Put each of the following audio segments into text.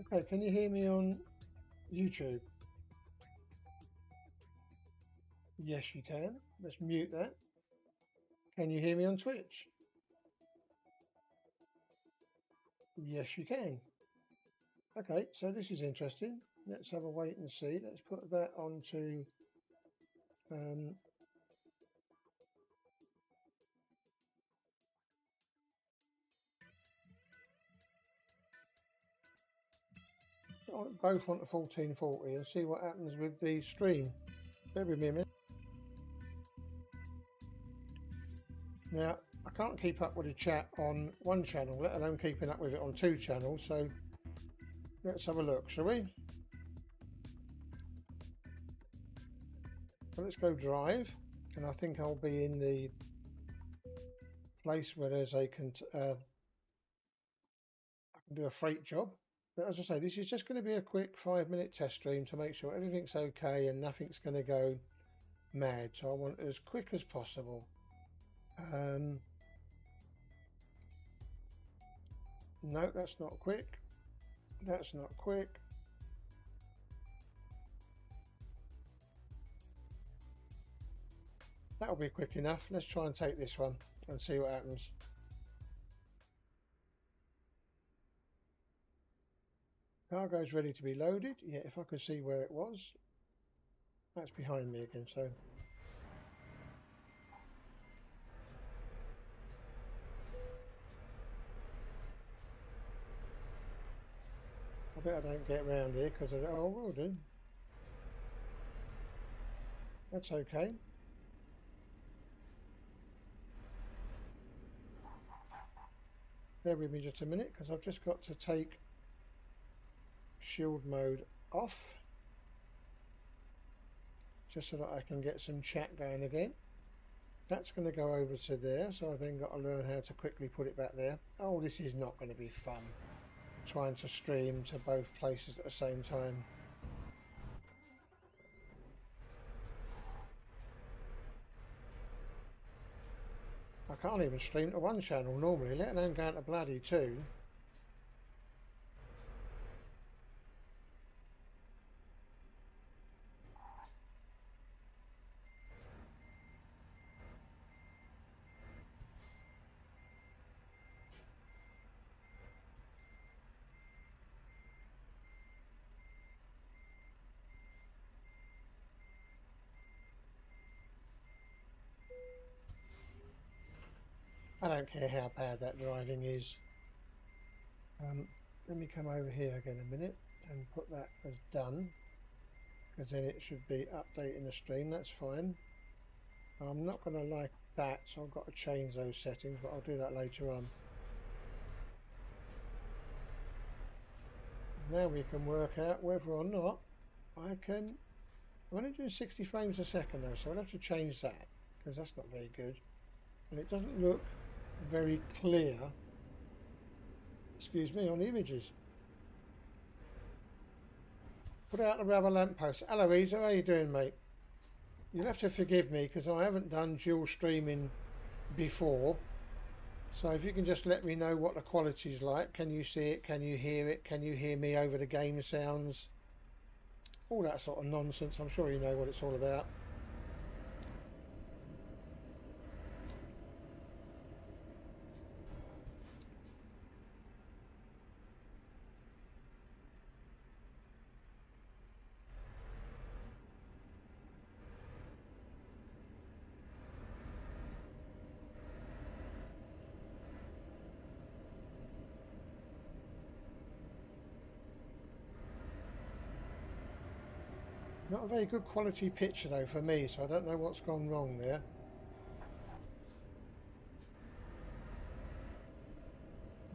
Okay, can you hear me on YouTube? Yes, you can. Let's mute that. Can you hear me on Twitch? Yes, you can. Okay, so this is interesting. Let's have a wait and see. Let's put that onto both onto 1440 and see what happens with the stream. Bear with me a minute. Now, I can't keep up with the chat on one channel, let alone keeping up with it on two channels, so let's have a look, shall we? So let's go drive, and I think I'll be in the place where there's I can do a freight job. But as I say, this is just going to be a quick 5-minute test stream to make sure everything's okay and nothing's going to go mad. So I want it as quick as possible. No, that's not quick. That's not quick. That'll be quick enough. Let's try and take this one and see what happens. Cargo's ready to be loaded. Yeah, if I could see where it was. That's behind me again, so. I bet I don't get around here because I will do. That's okay. Bear with me just a minute because I've just got to take shield mode off just so that I can get some chat going again. That's going to go over to there, so I've then got to learn how to quickly put it back there. Oh, this is not going to be fun, trying to stream to both places at the same time. I can't even stream to one channel normally, let alone go to bloody two. I don't care how bad that driving is. Let me come over here again a minute and put that as done, because then it should be updating the stream. That's fine. I'm not going to like that, so I've got to change those settings, but I'll do that later on. Now we can work out whether or not I can. I'm only doing 60 frames a second though, so I'll have to change that because that's not very good, and it doesn't look very clear, excuse me, on the images. Put out the rubber lamppost. Eloise, how are you doing, mate? You'll have to forgive me because I haven't done dual streaming before, so if you can just let me know what the quality's like. Can you see it? Can you hear it? Can you hear me over the game sounds? All that sort of nonsense. I'm sure you know what it's all about. Not a very good quality picture though for me, so I don't know what's gone wrong there.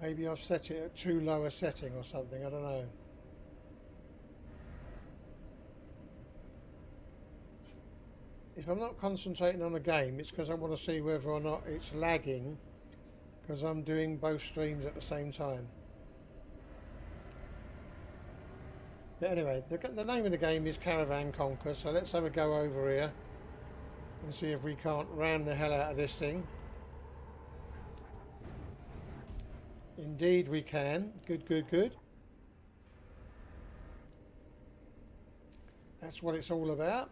Maybe I've set it at too low a setting or something, I don't know. If I'm not concentrating on a game, it's because I want to see whether or not it's lagging because I'm doing both streams at the same time. But anyway, the name of the game is Caravan Conquer, so let's have a go over here and see if we can't ram the hell out of this thing. Indeed we can. Good, good, good. That's what it's all about.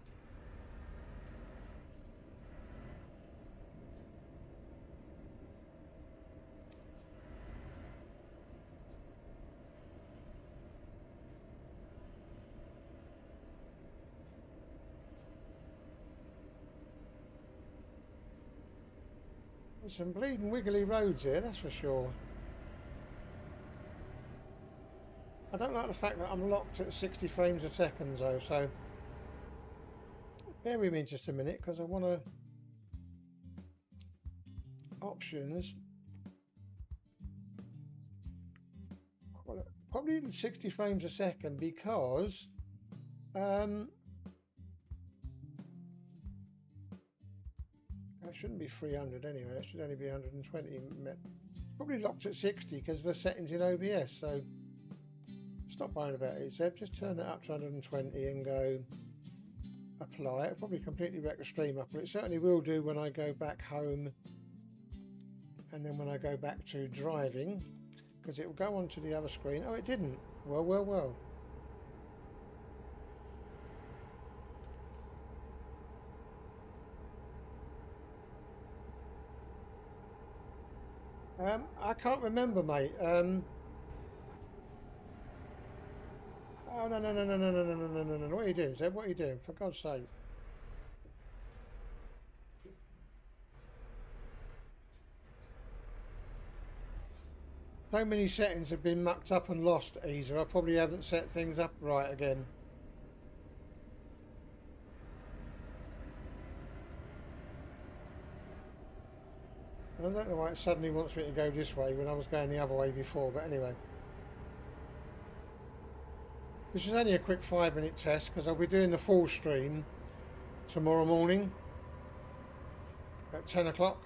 There's some bleeding wiggly roads here, that's for sure. I don't like the fact that I'm locked at 60 frames a second though, so bear with me just a minute because I want to options. Well, probably 60 frames a second because that shouldn't be 300 anyway, it should only be 120. Probably locked at 60 because the settings in OBS, so stop worrying about it, Zeb. Just turn it up to 120 and go apply. It'll probably completely wreck the stream up, but it certainly will do when I go back home and then when I go back to driving, because it will go onto the other screen. Oh, it didn't. Well, well, well. I can't remember, mate. Oh, no, no, no, no, no, no, no, no, no, no, no. What are you doing, Zeb? What are you doing? For God's sake. So many settings have been mucked up and lost, Easer. I probably haven't set things up right again. I don't know why it suddenly wants me to go this way when I was going the other way before, but anyway. This is only a quick 5-minute test because I'll be doing the full stream tomorrow morning at 10 o'clock.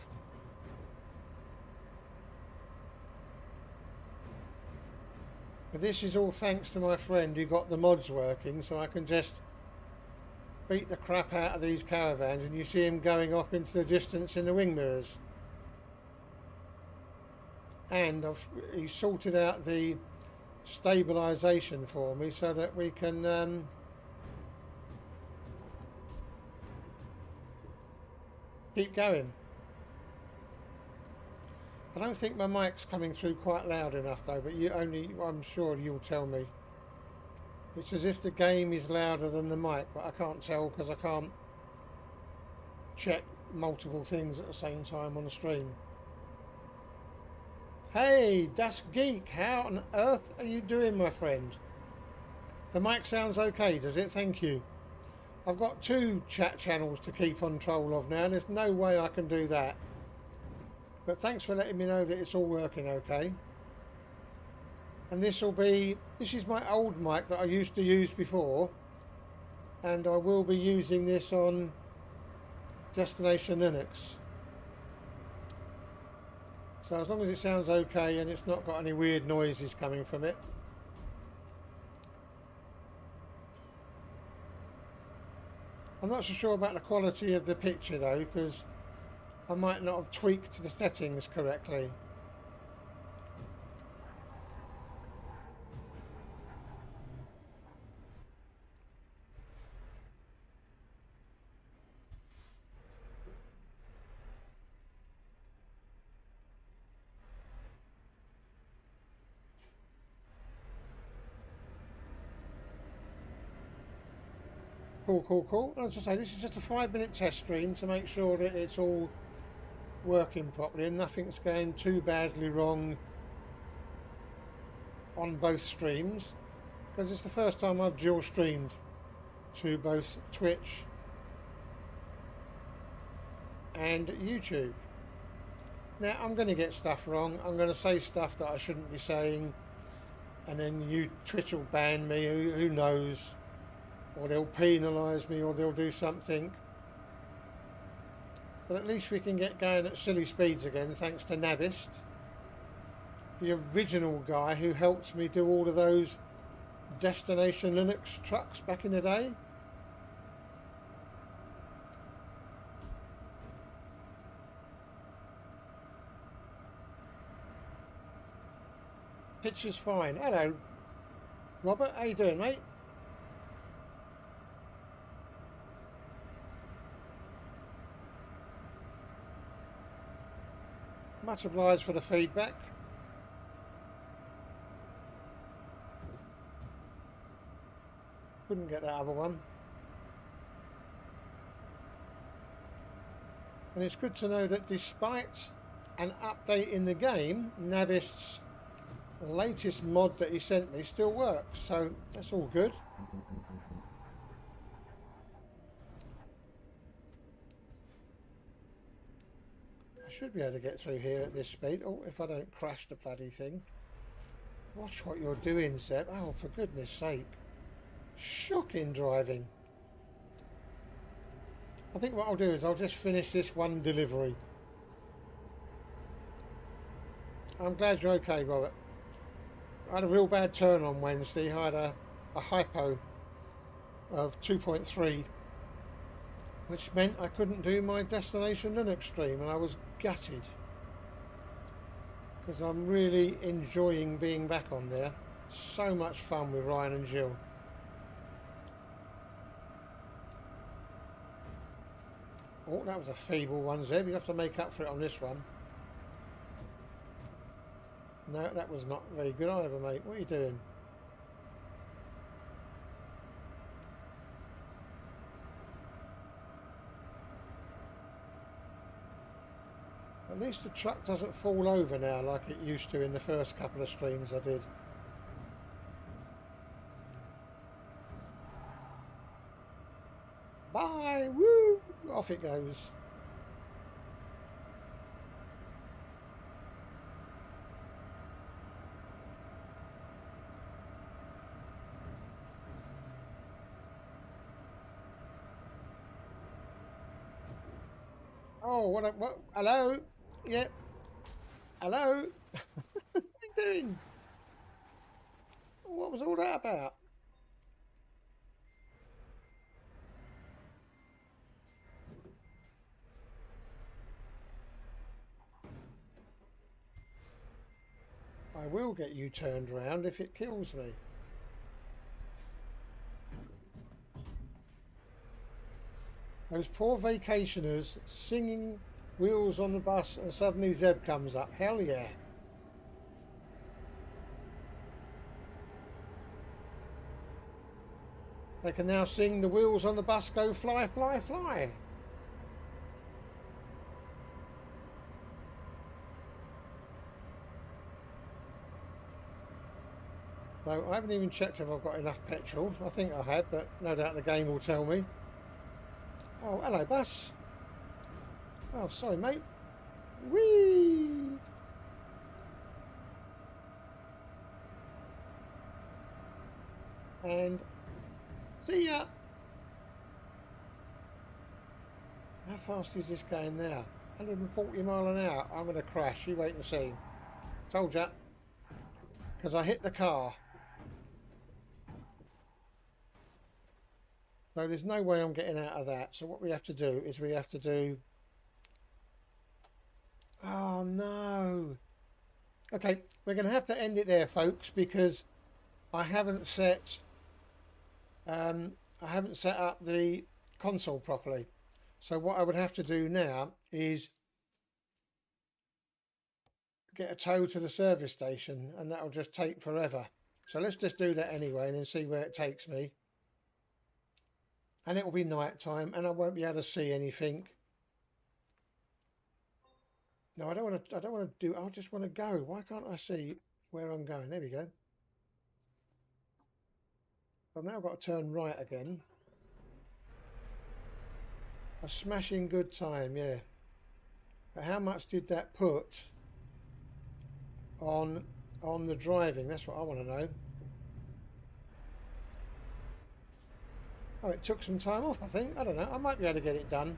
But this is all thanks to my friend who got the mods working, so I can just beat the crap out of these caravans and you see him going off into the distance in the wing mirrors. And he sorted out the stabilisation for me so that we can keep going. I don't think my mic's coming through quite loud enough though, but I'm sure you'll tell me. It's as if the game is louder than the mic, but I can't tell because I can't check multiple things at the same time on the stream. Hey, Dusk Geek, how on earth are you doing, my friend? The mic sounds okay, does it? Thank you. I've got 2 chat channels to keep control of now, and there's no way I can do that. But thanks for letting me know that it's all working okay. And this is my old mic that I used to use before, and I will be using this on Destination Linux. So as long as it sounds okay and it's not got any weird noises coming from it. I'm not so sure about the quality of the picture though, because I might not have tweaked the settings correctly. Cool. As I say, this is just a 5-minute test stream to make sure that it's all working properly and nothing's going too badly wrong on both streams, because it's the first time I've dual streamed to both Twitch and YouTube. Now I'm going to get stuff wrong, I'm going to say stuff that I shouldn't be saying, and then Twitch will ban me, who knows, or they'll penalise me, or they'll do something. But at least we can get going at silly speeds again, thanks to Nabist, the original guy who helped me do all of those Destination Linux trucks back in the day. Picture's fine. Hello, Robert. How you doing, mate? Much obliged for the feedback. Couldn't get that other one. And it's good to know that despite an update in the game, Nabist's latest mod that he sent me still works, so that's all good. I should be able to get through here at this speed. Oh, if I don't crash the bloody thing. Watch what you're doing, Zeb. Oh, for goodness sake. Shocking driving. I think what I'll do is I'll just finish this one delivery. I'm glad you're okay, Robert. I had a real bad turn on Wednesday. I had a hypo of 2.3, which meant I couldn't do my Destination Linux stream, and I was gutted because I'm really enjoying being back on there. So much fun with Ryan and Jill. Oh, that was a feeble one, Zeb. You have to make up for it on this one. No, that was not very good either, mate. What are you doing? At least the truck doesn't fall over now like it used to in the first couple of streams I did. Bye! Woo! Off it goes. Oh, what? Hello? Yep. Hello? What are you doing? What was all that about? I will get you turned round if it kills me. Those poor vacationers singing Wheels on the Bus and suddenly Zeb comes up. Hell yeah. They can now sing the wheels on the bus go fly, fly, fly. No, I haven't even checked if I've got enough petrol. I think I had, but no doubt the game will tell me. Oh, hello, bus. Oh, sorry, mate. Whee! And see ya. How fast is this going now? 140 mile an hour. I'm going to crash. You wait and see. Told ya. Because I hit the car. So there's no way I'm getting out of that. So what we have to do is we have to do... Oh, no. Okay, we're going to have to end it there, folks, because I haven't set... I haven't set up the console properly. So what I would have to do now is get a tow to the service station, and that'll just take forever. So let's just do that anyway and then see where it takes me. And it will be night time and I won't be able to see anything. No, I don't want to do, I just want to go. Why can't I see where I'm going? There we go. I've now got to turn right again. A smashing good time, yeah. But how much did that put on the driving? That's what I want to know. Oh, it took some time off, I think. I don't know. I might be able to get it done.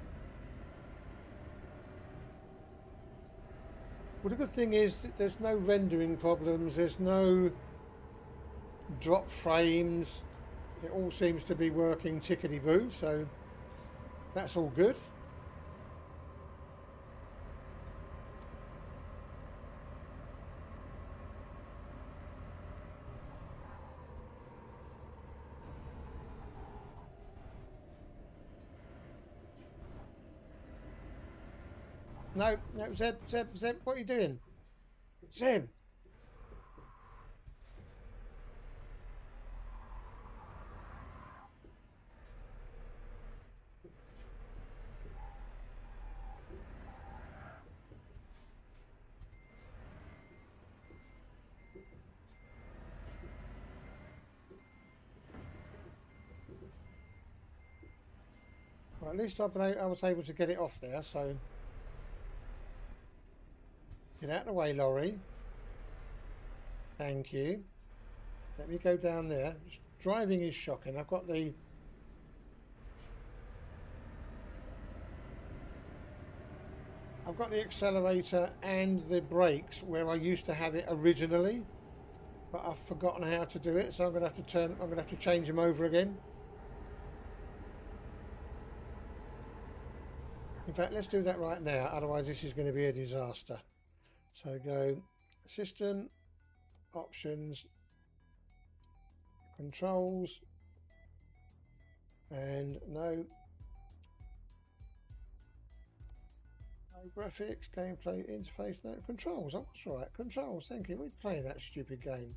Well, the good thing is that there's no rendering problems. There's no drop frames. It all seems to be working tickety-boo, so that's all good. No, no, Zeb, what are you doing? Zeb! Well, at least I was able to get it off there, so... Get out of the way, lorry. Thank you. Let me go down there. Driving is shocking. I've got the accelerator and the brakes where I used to have it originally, but I've forgotten how to do it, so I'm going to have to change them over again. In fact, let's do that right now, otherwise this is going to be a disaster. So go system, options, controls, and no graphics, gameplay, interface, no controls. Oh, that's right, controls. Thank you. We're playing that stupid game.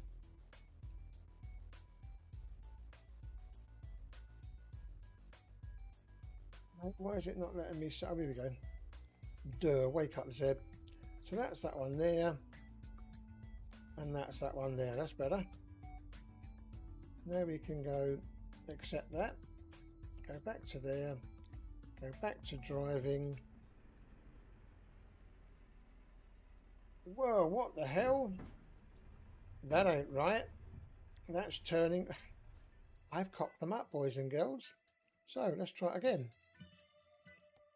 Why is it not letting me? Oh, here we go. Duh, wake up, Zeb. So that's that one there, and that's that one there. That's better. Now we can go accept that. Go back to there. Go back to driving. Whoa, what the hell? That ain't right. That's turning. I've cocked them up, boys and girls. So let's try it again.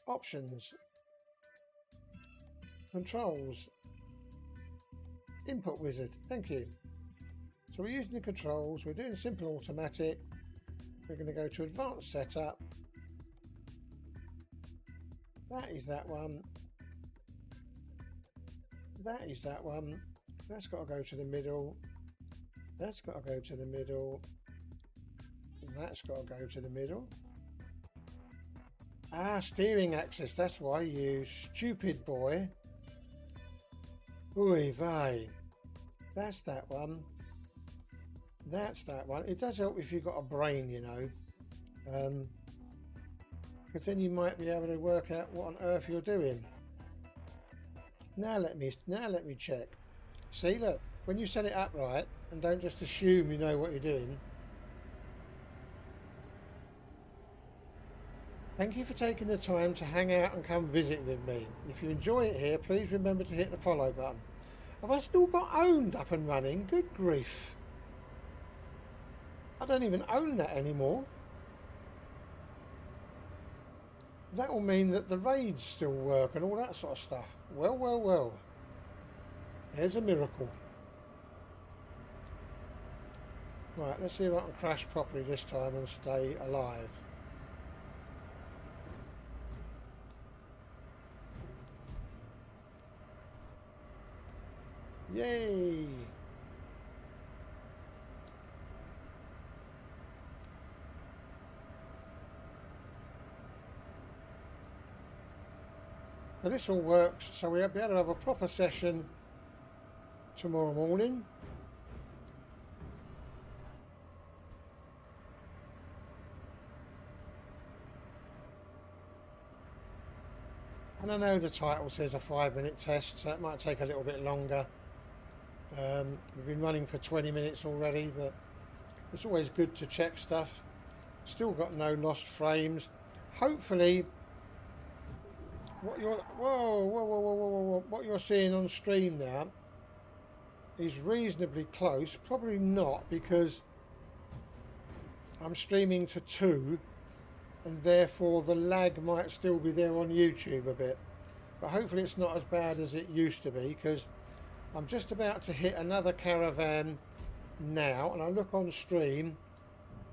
Options. Controls. Input wizard. Thank you. So we're using the controls. We're doing simple automatic. We're going to go to advanced setup. That is that one. That is that one. That's got to go to the middle. That's got to go to the middle. That's got to go to the middle. Ah, steering axis. That's why, you stupid boy. Oy vey. That's that one. That's that one. It does help if you've got a brain, you know. Because then you might be able to work out what on earth you're doing. Now let me check. See, look, when you set it up right and don't just assume you know what you're doing. Thank you for taking the time to hang out and come visit with me. If you enjoy it here, please remember to hit the follow button. Have I still got owned up and running? Good grief. I don't even own that anymore. That will mean that the raids still work and all that sort of stuff. Well, well, well. There's a miracle. Right, let's see if I can crash properly this time and stay alive. Yay! Now this all works, so we'll be able to have a proper session tomorrow morning. And I know the title says a 5-minute test, so it might take a little bit longer. We've been running for 20 minutes already, but it's always good to check stuff. Still got no lost frames. Hopefully, what you're seeing on stream now is reasonably close. Probably not, because I'm streaming to 2, and therefore the lag might still be there on YouTube a bit. But hopefully it's not as bad as it used to be, because I'm just about to hit another caravan now, and I look on stream.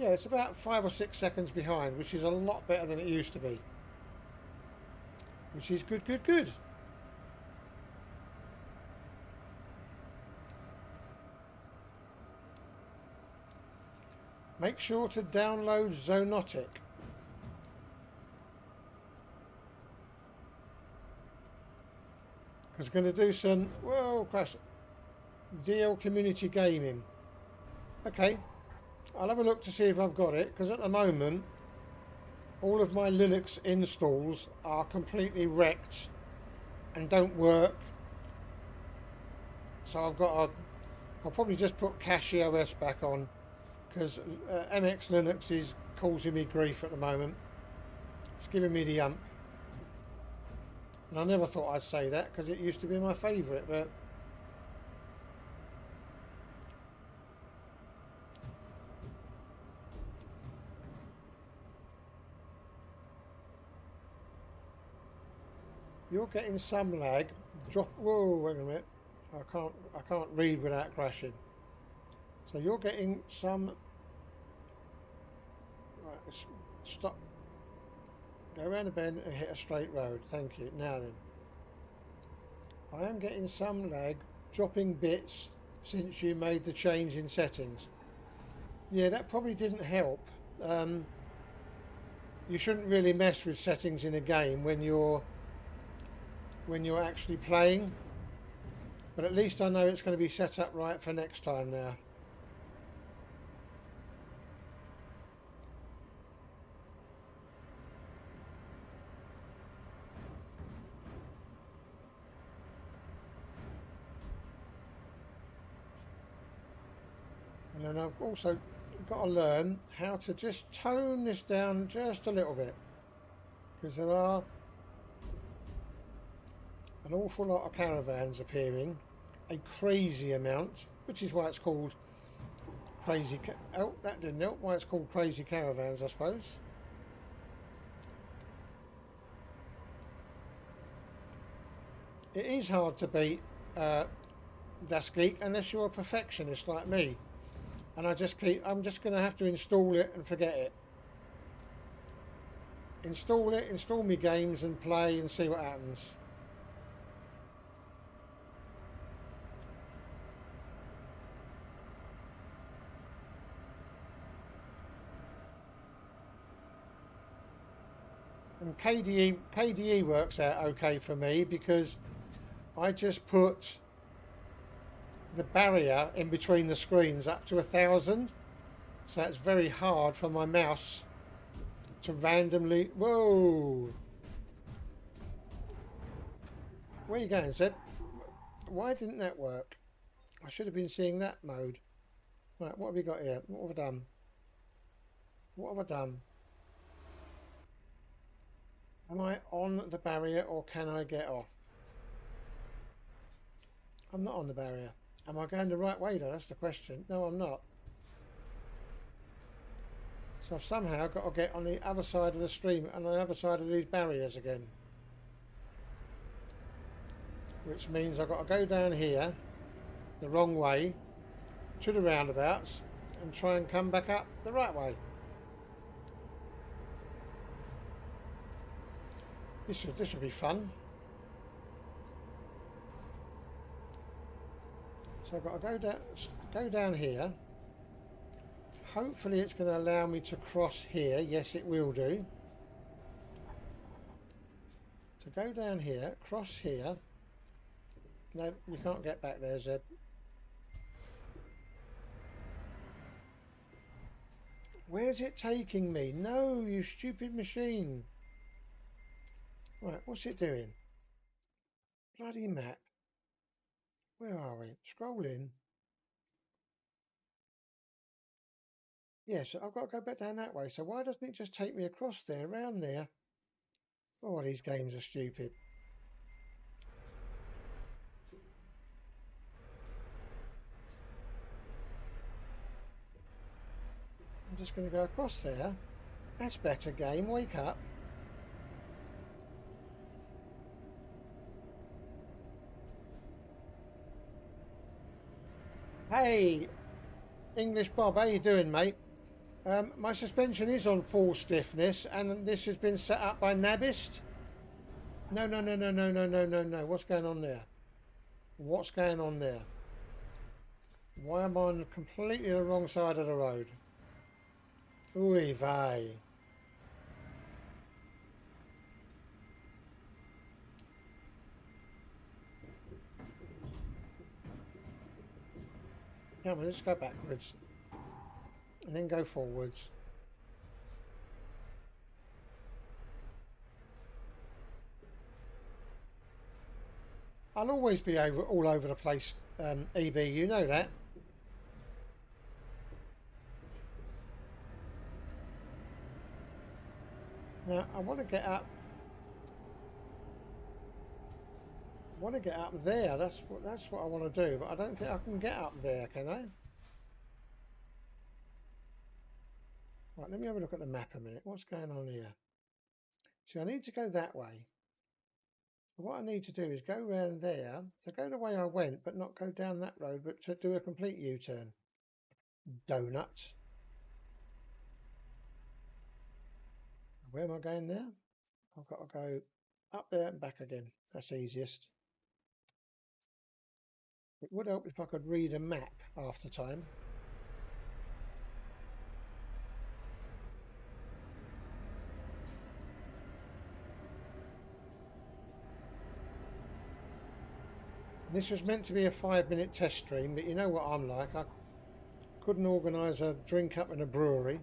Yeah, it's about 5 or 6 seconds behind, which is a lot better than it used to be. Which is good, good, good. Make sure to download Zonotic. was going to do some, whoa, crash, DL Community Gaming. Okay, I'll have a look to see if I've got it, because at the moment, all of my Linux installs are completely wrecked and don't work. So I'll probably just put Cache OS back on, because MX Linux is causing me grief at the moment. It's giving me the ump. And I never thought I'd say that, because it used to be my favourite, but you're getting some lag. Drop. Whoa, wait a minute. I can't read without crashing. So you're getting some. Right, let's stop. Go around the bend and hit a straight road. Thank you. Now then, I am getting some lag, dropping bits since you made the change in settings. Yeah, that probably didn't help. You shouldn't really mess with settings in a game when you're actually playing. But at least I know it's going to be set up right for next time now. And then I've also got to learn how to just tone this down just a little bit, because there are an awful lot of caravans appearing, a crazy amount, which is why it's called crazy. Oh, that didn't help. Why it's called Crazy Caravans, I suppose. It is hard to beat Das Geek unless you're a perfectionist like me. And I'm just going to have to install it and forget it. Install it, install me games and play and see what happens. And KDE works out okay for me, because I just put the barrier in between the screens up to 1000, so it's very hard for my mouse to randomly. Whoa, where are you going, Zeb? Why didn't that work? I should have been seeing that mode. Right, what have we got here? What have I done? What have I done? Am I on the barrier or can I get off? I'm not on the barrier. Am I going the right way though? That's the question. No, I'm not. So I've somehow got to get on the other side of the stream and on the other side of these barriers again. Which means I've got to go down here the wrong way to the roundabouts and try and come back up the right way. This should be fun. So I've got to go down here. Hopefully it's going to allow me to cross here. Yes, it will do. So go down here, cross here. No, you can't get back there, Zeb. Where's it taking me? No, you stupid machine. Right, what's it doing? Bloody map. Where are we? Scrolling. Yes, I've got to go back down that way. So why doesn't it just take me across there, around there? Oh, these games are stupid. I'm just going to go across there. That's better, game. Wake up. Hey, English Bob, how you doing, mate? My suspension is on full stiffness, and this has been set up by Nabist. No. What's going on there? What's going on there? Why am I on completely the wrong side of the road? Oy vey. Come on, let's go backwards. And then go forwards. I'll always be all over the place, EB, you know that. Now, I want to get up. I want to get up there. That's what I want to do, but I don't think I can get up there, can I? Right, let me have a look at the map a minute. What's going on here? See, I need to go that way. What I need to do is go around there, to go the way I went, but not go down that road, but to do a complete U-turn. Donut. Where am I going now? I've got to go up there and back again. That's easiest. It would help if I could read a map after time. This was meant to be a 5-minute test stream, but you know what I'm like. I couldn't organise a drink up in a brewery.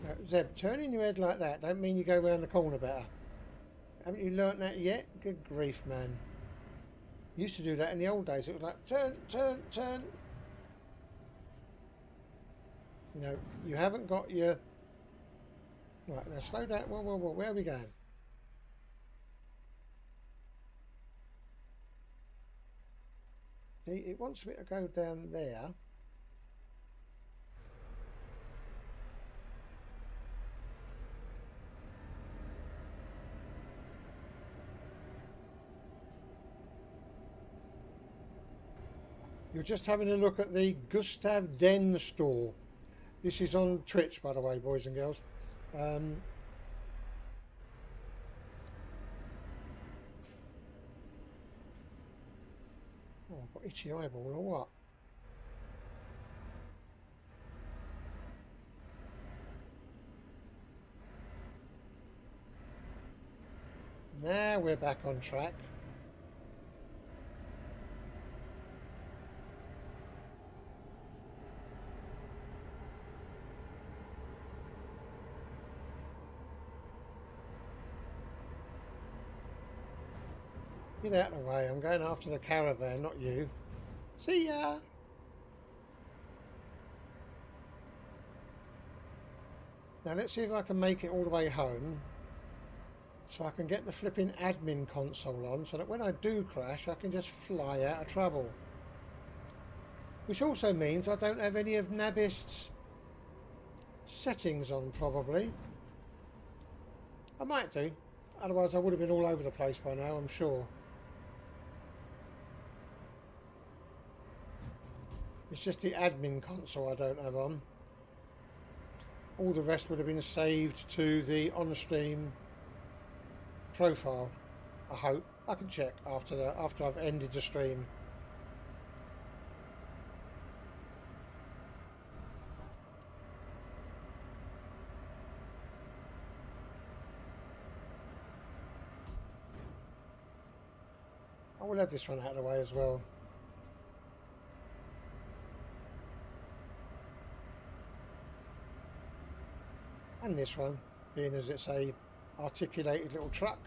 Now, Zeb, turning your head like that don't mean you go round the corner better. Haven't you learnt that yet? Good grief, man. Used to do that in the old days. It was like, turn, turn, turn. You know, you haven't got your... Right, now slow down. Whoa, whoa, whoa. Where are we going? See, it wants me to go down there. You're just having a look at the Gustav Den store. This is on Twitch, by the way, boys and girls. Oh, I've got itchy eyeball or what? Now we're back on track. Get out of the way, I'm going after the caravan, not you. See ya! Now let's see if I can make it all the way home, so I can get the flipping admin console on, so that when I do crash I can just fly out of trouble. Which also means I don't have any of Nabist's settings on, probably. I might do, otherwise I would have been all over the place by now, I'm sure. It's just the admin console I don't have on. All the rest would have been saved to the on-stream profile. I hope. I can check after I've ended the stream. I will have this one out of the way as well. And this one, being as it's a articulated little truck.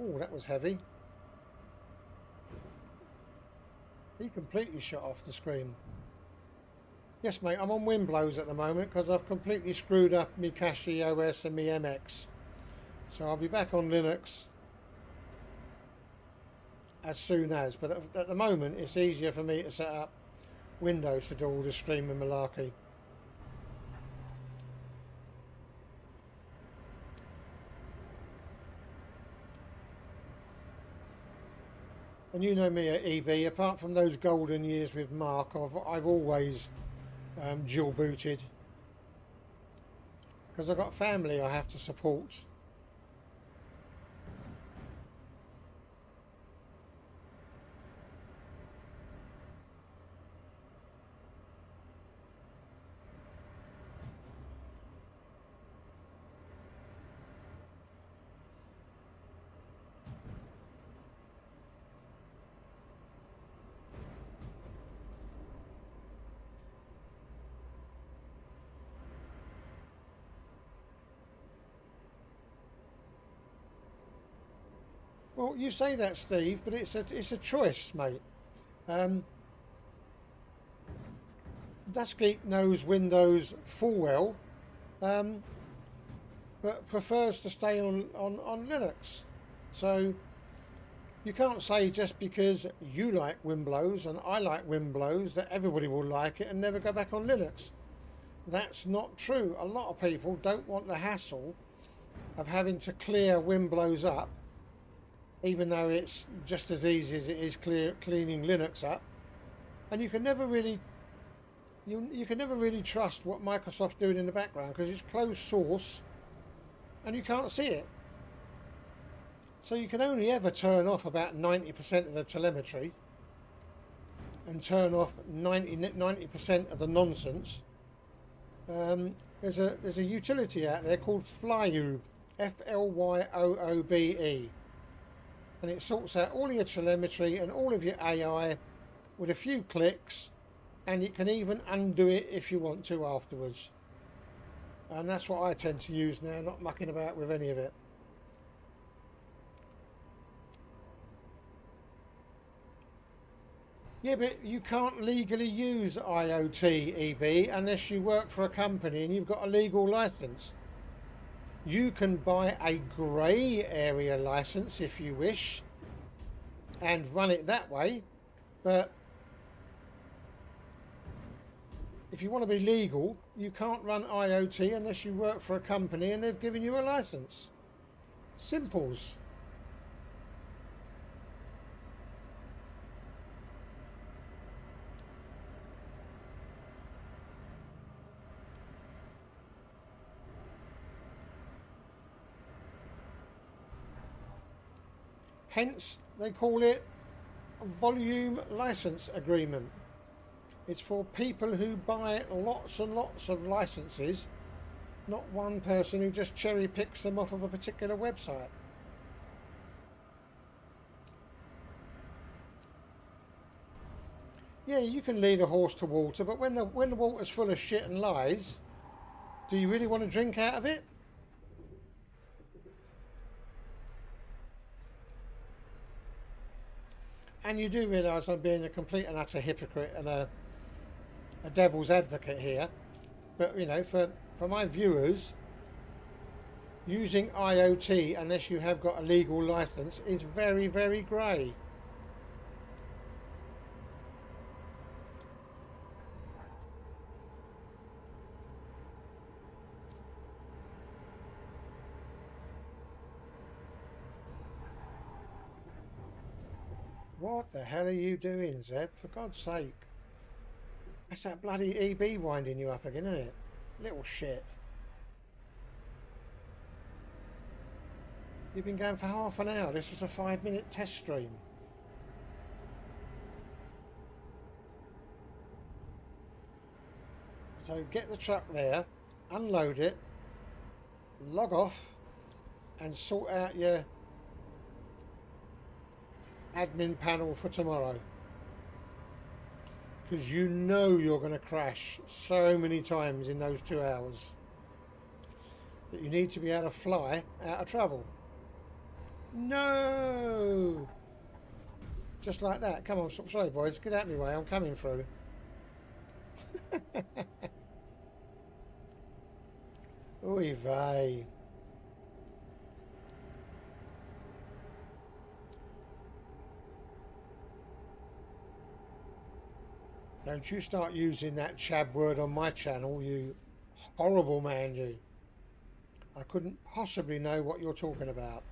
Oh, that was heavy. He completely shut off the screen. Yes, mate, I'm on Windblows at the moment because I've completely screwed up my Cache OS and my MX. So I'll be back on Linux as soon as. But at the moment, it's easier for me to set up Windows to do all the streaming malarkey. And you know me at EB, apart from those golden years with Mark, I've always dual booted. Because I've got family I have to support. Well, you say that, Steve, but it's a choice, mate. Um, Dustgeek knows Windows full well, um, but prefers to stay on Linux. So you can't say just because you like Winblows and I like Winblows that everybody will like it and never go back on Linux. That's not true. A lot of people don't want the hassle of having to clear Winblows up, even though it's just as easy as it is cleaning Linux up. And you can never really you can never really trust what Microsoft's doing in the background because it's closed source and you can't see it. So you can only ever turn off about 90% of the telemetry and turn off 90% of the nonsense. There's a utility out there called Flyobe, Flyyoobe, and it sorts out all your telemetry and all of your AI with a few clicks, and it can even undo it if you want to afterwards. And that's what I tend to use now, not mucking about with any of it. Yeah, but you can't legally use IoT EB unless you work for a company and you've got a legal license. You can buy a grey area license if you wish and run it that way, but if you want to be legal, you can't run IoT unless you work for a company and they've given you a license. Simples. Hence, they call it a volume license agreement. It's for people who buy lots and lots of licenses, not one person who just cherry picks them off of a particular website. Yeah, you can lead a horse to water, but when the water's full of shit and lies, do you really want to drink out of it? And you do realise I'm being a complete and utter hypocrite and a devil's advocate here. But, you know, for my viewers, using IoT, unless you have got a legal licence, is very, very grey. What the hell are you doing, Zeb? For God's sake. That's that bloody EB winding you up again, isn't it? Little shit. You've been going for half an hour. This was a 5-minute test stream. So get the truck there, unload it, log off, and sort out your admin panel for tomorrow, because you know you're going to crash so many times in those 2 hours that you need to be able to fly out of trouble. No, just like that. Come on, sorry boys, get out of my way, I'm coming through. Oy vey. Don't you start using that chab word on my channel, you horrible man, you. I couldn't possibly know what you're talking about.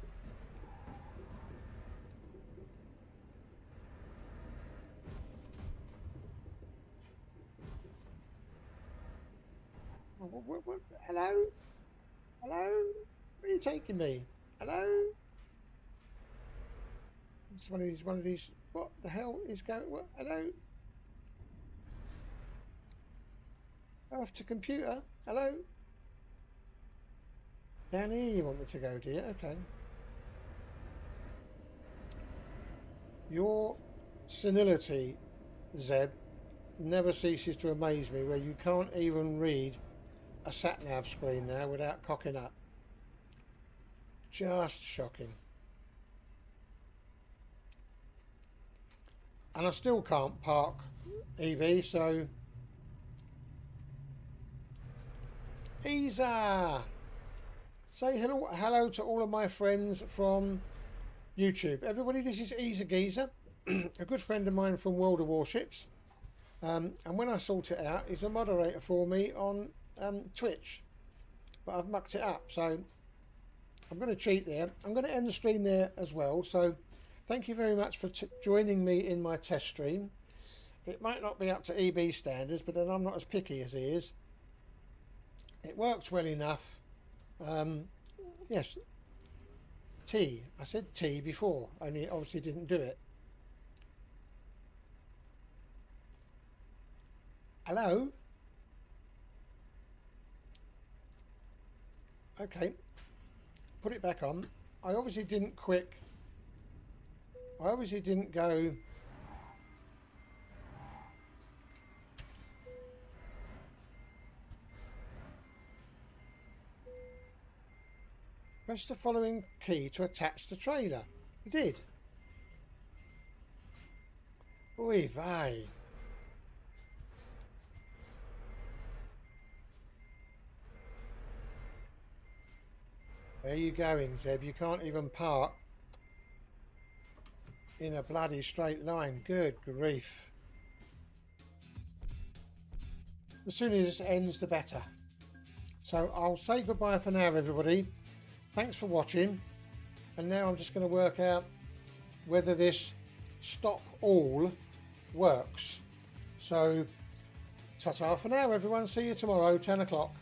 What? Hello? Hello? Where are you taking me? Hello? It's one of these, what the hell is going, what, hello? Off to computer. Hello? Down here you want me to go, do you? Okay. Your senility, Zeb, never ceases to amaze me, where you can't even read a sat-nav screen now without cocking up. Just shocking. and I still can't park EV, so Isa, say hello to all of my friends from YouTube. Everybody, this is Isa Geezer, a good friend of mine from World of Warships, and when I sort it out, he's a moderator for me on Twitch, but I've mucked it up, so I'm going to cheat there. I'm going to end the stream there as well, so thank you very much for joining me in my test stream. It might not be up to EB standards, but then I'm not as picky as he is. It works well enough. Yes, T. I said T before, only it obviously didn't do it. Hello? Okay. Put it back on. I obviously didn't go press the following key to attach the trailer. You did. Oy vey. Where are you going, Zeb? You can't even park in a bloody straight line. Good grief. The sooner this ends, the better. So I'll say goodbye for now, everybody. Thanks for watching. And now I'm just going to work out whether this stop all works. So ta-ta for now, everyone. See you tomorrow, 10 o'clock.